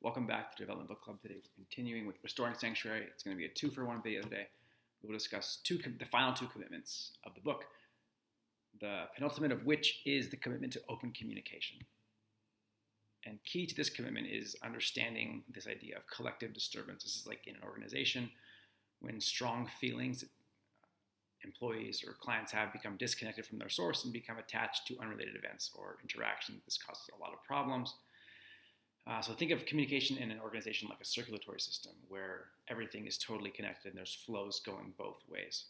Welcome back to Development Book Club. Today we're continuing with Restoring Sanctuary. It's going to be a 2-for-1 video today. We will discuss the final two commitments of the book, the penultimate of which is the commitment to open communication. And key to this commitment is understanding this idea of collective disturbance. This is like in an organization when strong feelings that employees or clients have become disconnected from their source and become attached to unrelated events or interactions. This causes a lot of problems. So think of communication in an organization like a circulatory system where everything is totally connected and there's flows going both ways.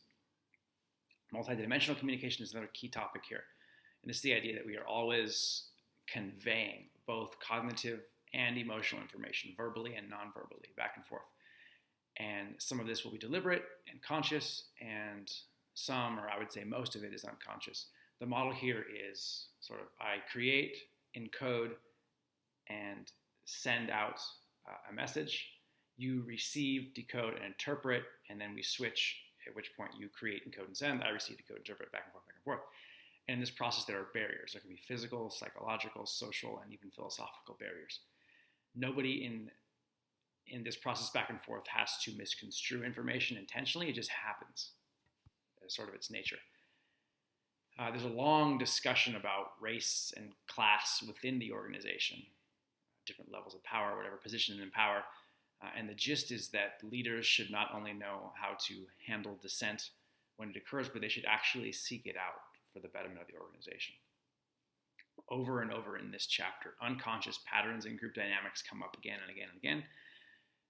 Multidimensional communication is another key topic here. And this is the idea that we are always conveying both cognitive and emotional information, verbally and non-verbally, back and forth. And some of this will be deliberate and conscious, and some, or I would say most of it, is unconscious. The model here is sort of I create, encode, and send out a message. You receive, decode, and interpret, and then we switch, at which point you create, encode, and send. I receive, decode, interpret, back and forth, back and forth. And in this process, there are barriers. There can be physical, psychological, social, and even philosophical barriers. Nobody in this process back and forth has to misconstrue information intentionally. It just happens as sort of its nature. There's a long discussion about race and class within the organization, different levels of power, whatever position in power. And the gist is that leaders should not only know how to handle dissent when it occurs, but they should actually seek it out for the betterment of the organization. Over and over in this chapter, unconscious patterns and group dynamics come up again and again and again.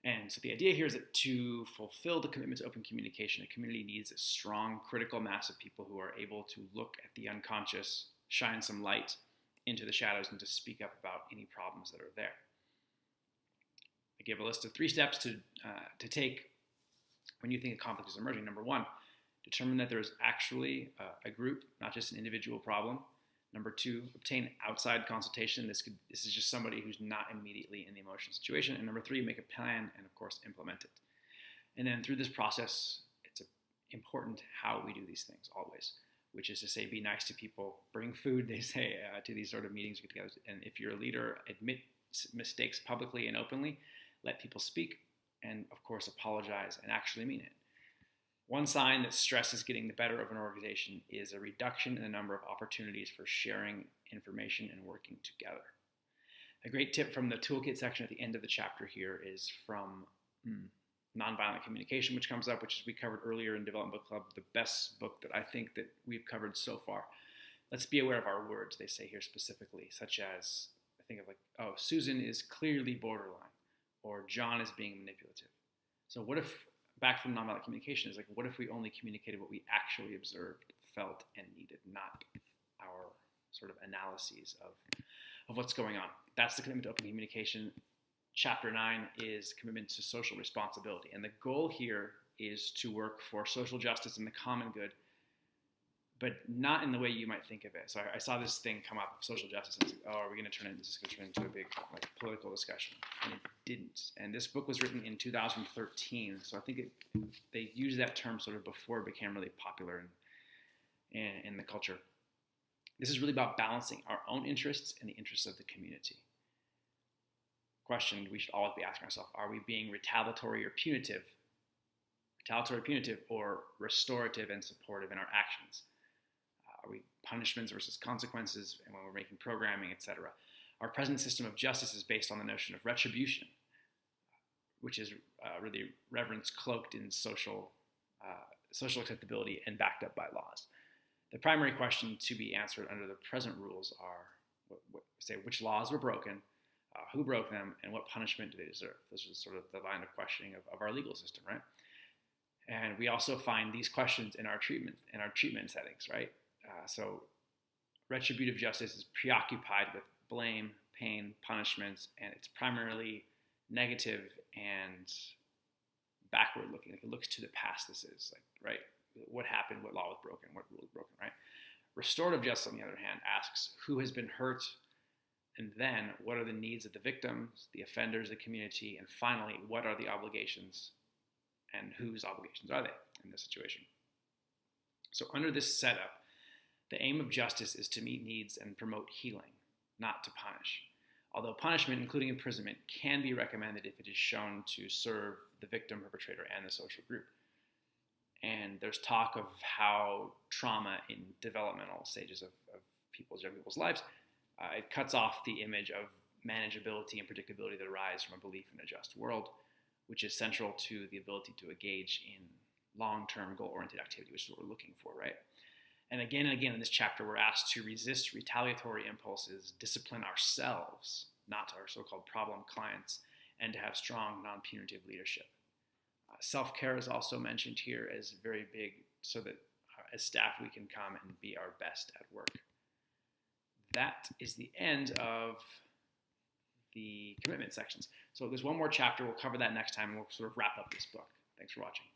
And so the idea here is that to fulfill the commitment to open communication, a community needs a strong critical mass of people who are able to look at the unconscious, shine some light into the shadows, and to speak up about any problems that are there. I gave a list of 3 steps to take when you think a conflict is emerging. Number 1, determine that there is actually a group, not just an individual problem. Number 2, obtain outside consultation. This is just somebody who's not immediately in the emotional situation. And number 3, make a plan and, of course, implement it. And then through this process, it's important how we do these things always, which is to say, be nice to people, bring food, they say, to these sort of meetings, get together. And if you're a leader, admit mistakes publicly and openly, let people speak, and, of course, apologize and actually mean it. One sign that stress is getting the better of an organization is a reduction in the number of opportunities for sharing information and working together. A great tip from the toolkit section at the end of the chapter here is from Nonviolent Communication, which comes up, which we covered earlier in Development Book Club, the best book that I think that we've covered so far. Let's be aware of our words, they say here specifically, such as, I think of like, oh, Susan is clearly borderline, or John is being manipulative. So what if, back from nonviolent communication, is like, what if we only communicated what we actually observed, felt, and needed, not our sort of analyses of what's going on? That's the commitment to open communication. Chapter 9 is commitment to social responsibility. And the goal here is to work for social justice and the common good, but not in the way you might think of it. So I saw this thing come up, social justice, and I was like, oh, are we going to turn into a big like political discussion? And it didn't. And this book was written in 2013, so I think they used that term sort of before it became really popular in the culture. This is really about balancing our own interests and the interests of the community. Question we should always be asking ourselves: are we being retaliatory or punitive? Retaliatory, punitive, or restorative and supportive in our actions? Are we punishments versus consequences, and when we're making programming, etc.? Our present system of justice is based on the notion of retribution, which is really reverence cloaked in social acceptability and backed up by laws. The primary question to be answered under the present rules are, which laws were broken, who broke them, and what punishment do they deserve? This is sort of the line of questioning of our legal system, right? And we also find these questions in our treatment settings, right? So retributive justice is preoccupied with blame, pain, punishments, and it's primarily negative and backward looking. Like it looks to the past. This is like, right? What happened? What law was broken? What rule was broken? Right? Restorative justice, on the other hand, asks who has been hurt, and then what are the needs of the victims, the offenders, the community, and finally, what are the obligations, and whose obligations are they in this situation? So under this setup, the aim of justice is to meet needs and promote healing, not to punish. although punishment, including imprisonment, can be recommended if it is shown to serve the victim, perpetrator, and the social group. And there's talk of how trauma in developmental stages of young people's lives, it cuts off the image of manageability and predictability that arise from a belief in a just world, which is central to the ability to engage in long-term goal-oriented activity, which is what we're looking for, right? And again in this chapter, we're asked to resist retaliatory impulses, discipline ourselves, not our so-called problem clients, and to have strong non-punitive leadership. Self-care is also mentioned here as very big, so that as staff we can come and be our best at work. That is the end of the commitment sections. So there's one more chapter. We'll cover that next time, and we'll sort of wrap up this book. Thanks for watching.